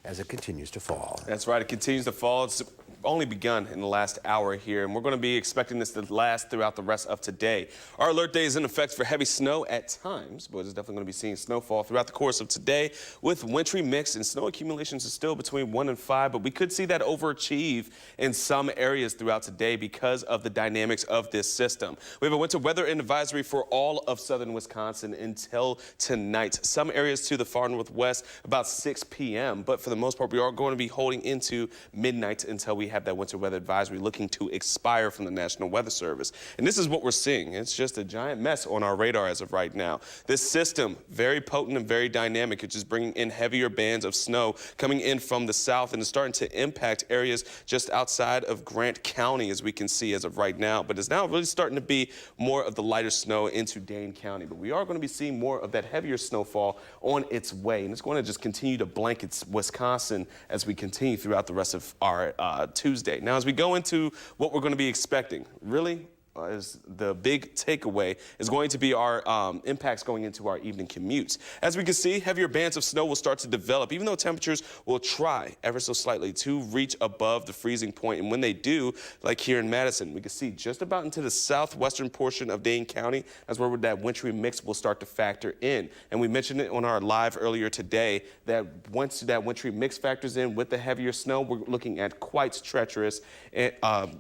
as it continues to fall. That's right. It continues to fall. It's only begun in the last hour here, and we're going to be expecting this to last throughout the rest of today. Our alert day is in effect for heavy snow at times, but it's definitely going to be seeing snowfall throughout the course of today with wintry mix, and snow accumulations are still between 1 and 5, but we could see that overachieve in some areas throughout today because of the dynamics of this system. We have a winter weather advisory for all of southern Wisconsin until tonight. Some areas to the far northwest about 6 p.m., but for the most part, we are going to be holding into midnight until we have that winter weather advisory looking to expire from the National Weather Service. And this is what we're seeing. It's just a giant mess on our radar as of right now. This system, very potent and very dynamic. It's just bringing in heavier bands of snow coming in from the south, and it's starting to impact areas just outside of Grant County, as we can see as of right now. But it's now really starting to be more of the lighter snow into Dane County. But we are going to be seeing more of that heavier snowfall on its way, and it's going to just continue to blanket Wisconsin as we continue throughout the rest of our Tuesday. Now, as we go into what we're going to be expecting, really, is the big takeaway is going to be our impacts going into our evening commutes. As we can see, heavier bands of snow will start to develop, even though temperatures will try ever so slightly to reach above the freezing point. And when they do, like here in Madison, we can see just about into the southwestern portion of Dane County, that's where that wintry mix will start to factor in. And we mentioned it on our live earlier today that once that wintry mix factors in with the heavier snow, we're looking at quite treacherous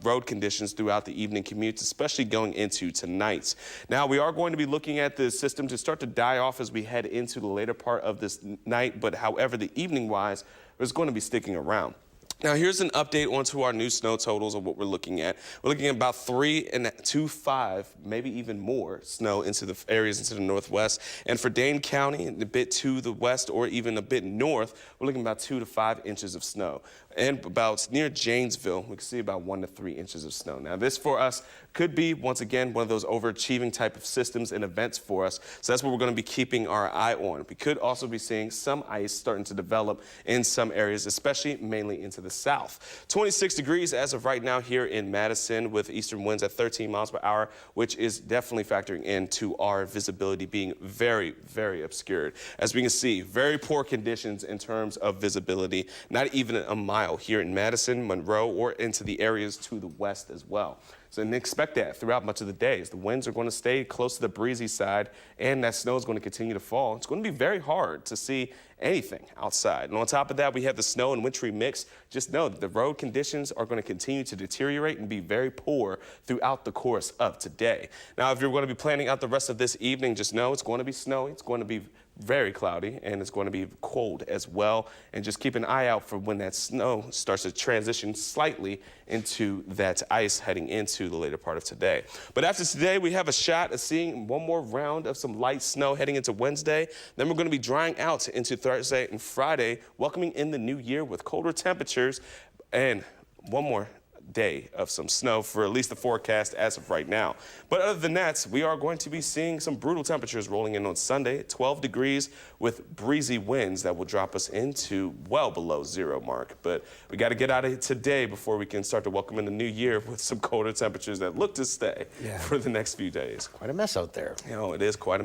road conditions throughout the evening commutes, especially going into tonight. Now, we are going to be looking at the system to start to die off as we head into the later part of this night, but however, the evening-wise is going to be sticking around. Now, here's an update onto our new snow totals of what we're looking at. We're looking at about 3 to 5, maybe even more snow into the areas into the northwest. And for Dane County, a bit to the west or even a bit north, we're looking at about 2 to 5 inches of snow. And about near Janesville, we can see about 1 to 3 inches of snow. Now, this for us could be, once again, one of those overachieving type of systems and events for us. So that's what we're going to be keeping our eye on. We could also be seeing some ice starting to develop in some areas, especially mainly into the south. 26 degrees as of right now here in Madison with eastern winds at 13 miles per hour, which is definitely factoring into our visibility being very, very obscured. As we can see, very poor conditions in terms of visibility, not even a mile here in Madison, Monroe, or into the areas to the west as well. So expect that throughout much of the day. The winds are going to stay close to the breezy side, and that snow is going to continue to fall. It's going to be very hard to see anything outside. And on top of that, we have the snow and wintry mix. Just know that the road conditions are going to continue to deteriorate and be very poor throughout the course of today. Now, if you're going to be planning out the rest of this evening, just know it's going to be snowy. It's going to be very cloudy, and it's going to be cold as well. And just keep an eye out for when that snow starts to transition slightly into that ice heading into the later part of today. But after today, we have a shot of seeing one more round of some light snow heading into Wednesday. Then we're going to be drying out into Thursday and Friday, welcoming in the new year with colder temperatures and one more day of some snow for at least the forecast as of right now. But other than that, we are going to be seeing some brutal temperatures rolling in on Sunday, 12 degrees with breezy winds that will drop us into well below 0 mark. But we got to get out of here today before we can start to welcome in the new year with some colder temperatures that look to stay for the next few days. Quite a mess out there. You know, it is quite a